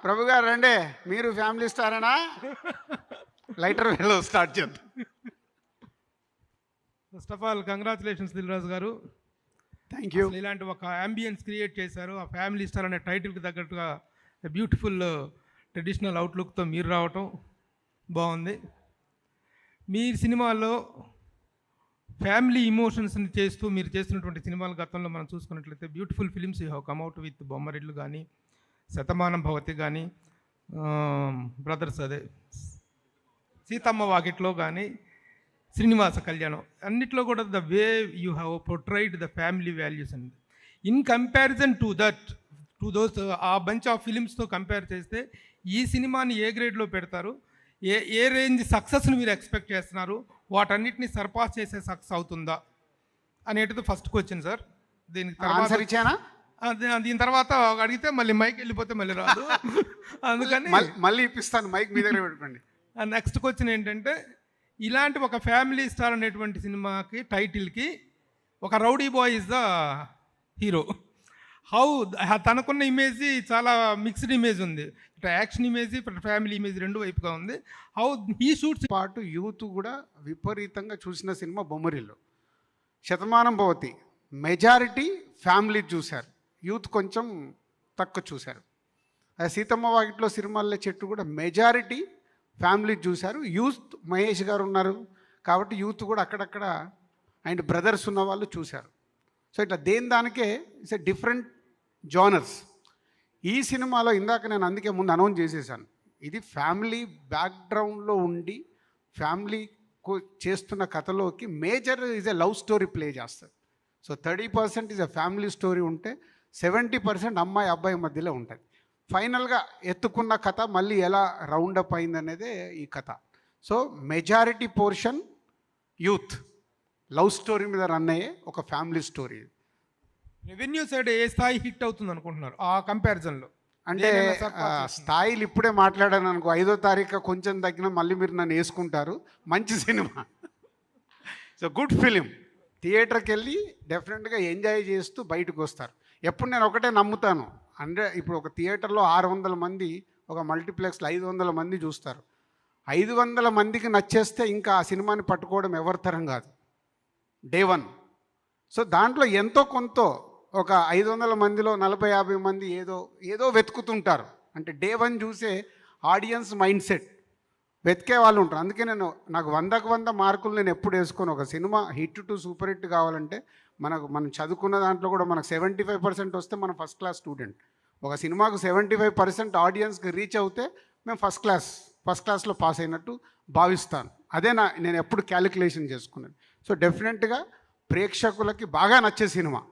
ప్రభు గారు రండి, మీరు ఫ్యామిలీ స్టారేనా? లైటర్ వేలో స్టార్ట్ చేద్దాం. First of all congratulations Dil Raju గారు. Thank you. ఇలాంటి ఒక అంబియన్స్ క్రియేట్ చేశారు. ఆ ఫ్యామిలీ స్టార్ అనే టైటిల్కి తగ్గట్టుగా బ్యూటిఫుల్ ట్రెడిషనల్ అవుట్లుక్తో మీరు రావటం బాగుంది. మీ సినిమాలో ఫ్యామిలీ ఇమోషన్స్ని చేస్తూ మీరు చేస్తున్నటువంటి సినిమాల గతంలో మనం చూసుకున్నట్లయితే beautiful films you have come out with Bommarillu కానీ, శతమానం భవతి కానీ, బ్రదర్స్ అదే సీతమ్మ వాకిట్లో కానీ, శ్రీనివాస కళ్యాణం, అన్నిట్లో కూడా the way you have portrayed the family values and in comparison to that to those a bunch of ఫిలిమ్స్తో కంపేర్ చేస్తే ఈ సినిమాని ఏ గ్రేడ్లో పెడతారు? ఏ రేంజ్ సక్సెస్ని మీరు ఎక్స్పెక్ట్ చేస్తున్నారు? వాటన్నిటిని సర్పాస్ చేసే సక్సెస్ అవుతుందా అనేటిది ఫస్ట్ క్వశ్చన్ సార్. దీనికి దీని తర్వాత అడిగితే మళ్ళీ మైక్ వెళ్ళిపోతే మళ్ళీ రాదు. అందుకని మళ్ళీ ఇప్పిస్తాను, మైక్ మీ దగ్గర పెట్టుకోండి. నెక్స్ట్ క్వశ్చన్ ఏంటంటే, ఇలాంటి ఒక ఫ్యామిలీ స్టార్ అనేటువంటి సినిమాకి టైటిల్కి ఒక rowdy boy is the hero. How తనకున్న ఇమేజ్ చాలా మిక్స్డ్ ఇమేజ్ ఉంది. ఇటు యాక్షన్ ఇమేజ్, ఇటు ఫ్యామిలీ ఇమేజ్ రెండు వైపుగా ఉంది. హౌ హీ షూట్స్ పాటు యూత్ కూడా విపరీతంగా చూసిన cinema Bommarillu. Shatamanam Bhavati majority family చూశారు, యూత్ కొంచెం తక్కువ చూశారు. అదే సీతమ్మ వాకిట్లో సిరిమల్లె చెట్టు కూడా మెజారిటీ ఫ్యామిలీ చూశారు. యూత్ మహేష్ గారు ఉన్నారు కాబట్టి యూత్ కూడా అక్కడక్కడ అండ్ బ్రదర్స్ ఉన్న వాళ్ళు చూశారు. సో ఇట్లా దేని దానికే ఇట్స్ ఎ డిఫరెంట్ జానర్స్. ఈ సినిమాలో ఇందాక నేను అందుకే ముందు అనౌన్స్ చేసేసాను, ఇది ఫ్యామిలీ బ్యాక్గ్రౌండ్లో ఉండి ఫ్యామిలీ చేస్తున్న కథలోకి major is a love story play చేస్తుంది. So 30% is a family story ఉంటే 70% అమ్మాయి అబ్బాయి మధ్యలో ఉంటుంది. ఫైనల్గా ఎత్తుకున్న కథ మళ్ళీ ఎలా రౌండప్ అయిందనేదే ఈ కథ. So majority portion youth love story మీద రన్ అయ్యే ఒక ఫ్యామిలీ స్టోరీ. రెవెన్యూ సైడ్ ఏ స్థాయి హిట్ అవుతుంది అనుకుంటున్నారు ఆ కంపారిజన్లో? అంటే స్థాయిలు ఇప్పుడే మాట్లాడాను అనుకో, 5వ తారీఖు కొంచెం తగ్గిన మళ్ళీ మీరు నన్ను వేసుకుంటారు. మంచి సినిమా, సో గుడ్ ఫిలిం. థియేటర్కి వెళ్ళి డెఫినెట్గా ఎంజాయ్ చేస్తూ బయటకు వస్తారు. ఎప్పుడు నేను ఒకటే నమ్ముతాను, ఇప్పుడు ఒక థియేటర్లో 600 మంది, ఒక మల్టీప్లెక్స్లో 500 మంది చూస్తారు. 500 మందికి నచ్చేస్తే ఇంకా ఆ సినిమాని పట్టుకోవడం ఎవరి తరం కాదు, డే 1. సో దాంట్లో ఎంతో కొంత ఒక 500 మందిలో 40-50 మంది ఏదో వెతుకుతుంటారు. అంటే డే 1 చూసే ఆడియన్స్ మైండ్ సెట్ వెతికే వాళ్ళు ఉంటారు. అందుకే నాకు 100కు 100 మార్కులు నేను ఎప్పుడు వేసుకోను. ఒక cinema hit to super hit కావాలంటే మనం చదువుకున్న దాంట్లో కూడా మనకు 75% వస్తే మనం ఫస్ట్ క్లాస్ స్టూడెంట్. ఒక సినిమాకు 75% ఆడియన్స్కి రీచ్ అవుతే మేము ఫస్ట్ క్లాస్లో పాస్ అయినట్టు భావిస్తాను. అదే నేను ఎప్పుడు క్యాలిక్యులేషన్ చేసుకున్నాను. సో డెఫినెట్గా ప్రేక్షకులకి బాగా నచ్చే సినిమా.